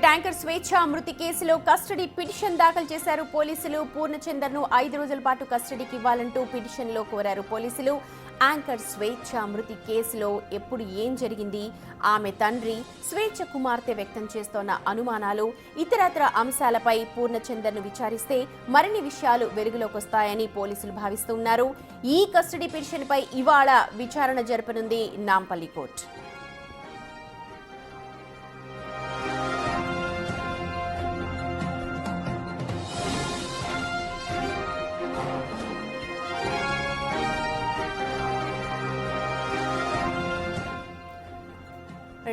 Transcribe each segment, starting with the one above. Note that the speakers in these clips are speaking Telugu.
ట్యాంకర్ స్వేచ్ఛ మృతి కేసులో కస్టడీ పిటిషన్ దాఖలు చేశారు పోలీసులు. పూర్ణచందర్ను 5 రోజుల పాటు కస్టడీకి ఇవ్వాలంటూ పిటిషన్లో కోరారు పోలీసులు. యాంకర్ స్వేచ్ఛ మృతి కేసులో ఎప్పుడు ఏం జరిగింది, ఆమె తండ్రి స్వేచ్ఛ కుమార్తె వ్యక్తం చేస్తోన్న అనుమానాలు, ఇతరత్ర అంశాలపై పూర్ణచందర్ను విచారిస్తే మరిన్ని విషయాలు వెలుగులోకి వస్తాయని పోలీసులు భావిస్తున్నారు. ఈ కస్టడీ పిటిషన్పై ఇవాళ విచారణ జరపనుంది నాంపల్లి కోర్టు.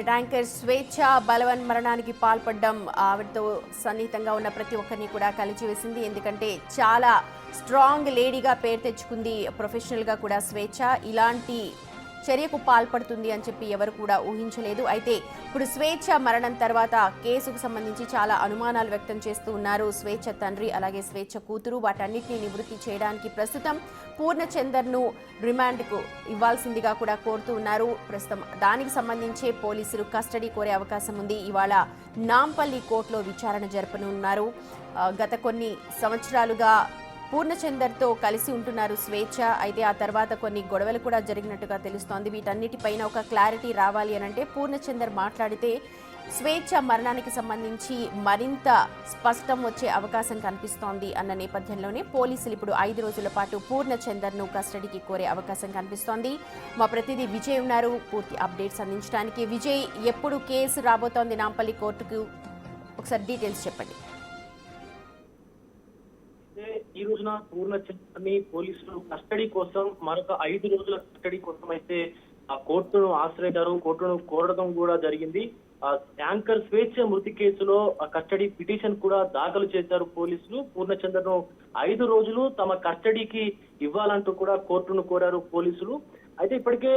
ట్యాంకర్ స్వేచ్ఛ బలవన్ మరణానికి పాల్పడడం ఆవిడతో సన్నిహితంగా ఉన్న ప్రతి ఒక్కరిని కూడా కలిచివేసింది. ఎందుకంటే చాలా స్ట్రాంగ్ లేడీగా పేరు తెచ్చుకుంది, ప్రొఫెషనల్గా కూడా స్వేచ్ఛ. ఇలాంటి చర్యకు పాల్పడుతుంది అని చెప్పి ఎవరు కూడా ఊహించలేదు. అయితే ఇప్పుడు స్వేచ్ఛ మరణం తర్వాత కేసుకు సంబంధించి చాలా అనుమానాలు వ్యక్తం చేస్తూ ఉన్నారు స్వేచ్ఛ తండ్రి అలాగే స్వేచ్ఛ కూతురు. వాటన్నిటిని నివృత్తి చేయడానికి ప్రస్తుతం పూర్ణచందర్ను రిమాండ్కు ఇవ్వాల్సిందిగా కూడా కోరుతూ ఉన్నారు. ప్రస్తుతం దానికి సంబంధించే పోలీసులు కస్టడీ కోరే అవకాశం ఉంది. ఇవాళ నాంపల్లి కోర్టులో విచారణ జరపనున్నారు. గత కొన్ని సంవత్సరాలుగా పూర్ణచందర్తో కలిసి ఉంటున్నారు స్వేచ్ఛ. అయితే ఆ తర్వాత కొన్ని గొడవలు కూడా జరిగినట్టుగా తెలుస్తోంది. వీటన్నిటిపైన ఒక క్లారిటీ రావాలి అనంటే పూర్ణచందర్ మాట్లాడితే స్వేచ్ఛ మరణానికి సంబంధించి మరింత స్పష్టం వచ్చే అవకాశం కనిపిస్తోంది అన్న నేపథ్యంలోనే పోలీసులు ఇప్పుడు 5 రోజుల పాటు పూర్ణచందర్ను కస్టడీకి కోరే అవకాశం కనిపిస్తోంది. మా ప్రతినిధి విజయ్ ఉన్నారు పూర్తి అప్డేట్స్ అందించడానికి. విజయ్, ఎప్పుడు కేసు రాబోతోంది నాంపల్లి కోర్టుకు, ఒకసారి డీటెయిల్స్ చెప్పండి. ఈ రోజున పూర్ణచందర్ని పోలీసులు కస్టడీ కోసం మరొక 5 రోజుల కస్టడీ కోసం అయితే ఆ కోర్టును ఆశ్రయించారు. కోర్టును కోరడం కూడా జరిగింది. యాంకర్ స్వేచ్ఛ మృతి కేసులో కస్టడీ పిటిషన్ కూడా దాఖలు చేశారు పోలీసులు. పూర్ణచందర్ను 5 రోజులు తమ కస్టడీకి ఇవ్వాలంటూ కూడా కోర్టును కోరారు పోలీసులు. అయితే ఇప్పటికే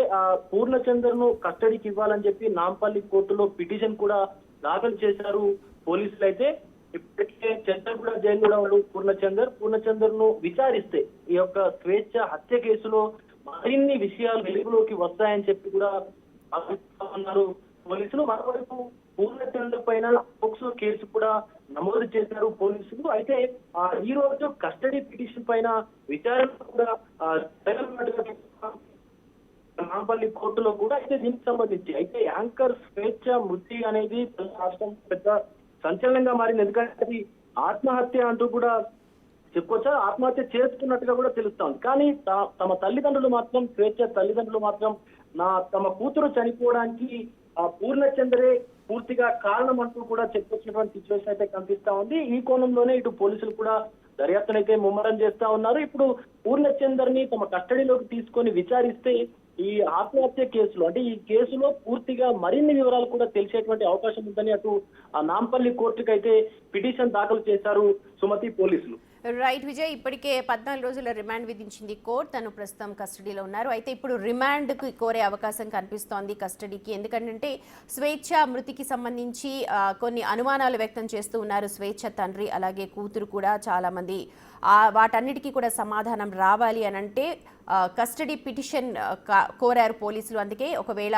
పూర్ణచందర్ను కస్టడీకి ఇవ్వాలని చెప్పి నాంపల్లి కోర్టులో పిటిషన్ కూడా దాఖలు చేశారు పోలీసులు. అయితే ఇప్పటికే చంద్రగూడ జైల్లో పూర్ణచందర్ ను విచారిస్తే ఈ యొక్క స్వేచ్ఛ హత్య కేసులో మరిన్ని విషయాలు వెలుగులోకి వస్తాయని చెప్పి కూడా భావిస్తున్నారు పోలీసులు. మరోవైపు పూర్ణచందర్ పైన పోక్సో కేసు కూడా నమోదు చేశారు పోలీసులు. అయితే ఈ రోజు కస్టడీ పిటిషన్ పైన విచారణ కూడా నాంపల్లి కోర్టులో కూడా అయితే దీనికి సంబంధించి అయితే యాంకర్ స్వేచ్ఛ మృతి అనేది రాష్ట్రం పెద్ద సంచలనంగా మారింది. ఎందుకంటే అది ఆత్మహత్య అంటూ కూడా చెప్పుకోవచ్చా, ఆత్మహత్య చేసుకున్నట్టుగా కూడా తెలుస్తోంది. కానీ తమ తల్లిదండ్రులు మాత్రం, స్వేచ్ఛ తల్లిదండ్రులు మాత్రం తమ కూతురు చనిపోవడానికి పూర్ణచందరే పూర్తిగా కారణం అంటూ కూడా చెప్పుకొచ్చినటువంటి సిచ్యువేషన్ అయితే కనిపిస్తా ఉంది. ఈ కోణంలోనే ఇటు పోలీసులు కూడా దర్యాప్తునైతే ముమ్మరం చేస్తా ఉన్నారు. ఇప్పుడు పూర్ణచందర్ ని తమ కస్టడీలోకి తీసుకొని విచారిస్తే ఈ ఆత్మహత్య కేసులో అంటే ఈ కేసులో పూర్తిగా మరిన్ని వివరాలు కూడా తెలిసేటువంటి అవకాశం ఉందని అటు నాంపల్లి కోర్టుకు అయితే పిటిషన్ దాఖలు చేశారు సుమతి పోలీసులు. రైట్ విజయ్, ఇప్పటికే 14 రోజుల రిమాండ్ విధించింది కోర్టు. తను ప్రస్తుతం కస్టడీలో ఉన్నారు. అయితే ఇప్పుడు రిమాండ్కి కోరే అవకాశం కనిపిస్తోంది కస్టడీకి. ఎందుకంటే స్వేచ్ఛ మృతికి సంబంధించి కొన్ని అనుమానాలు వ్యక్తం చేస్తూ ఉన్నారు స్వేచ్ఛ తండ్రి అలాగే కూతురు కూడా. చాలామంది వాటన్నిటికీ కూడా సమాధానం రావాలి అనంటే కస్టడీ పిటిషన్ కోరారు పోలీసులు. అందుకే ఒకవేళ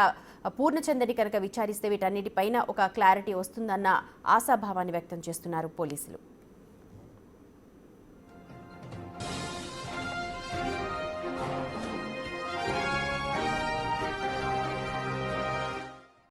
పూర్ణచందర్ని కనుక విచారిస్తే వీటన్నిటిపైన ఒక క్లారిటీ వస్తుందన్న ఆశాభావాన్ని వ్యక్తం చేస్తున్నారు పోలీసులు.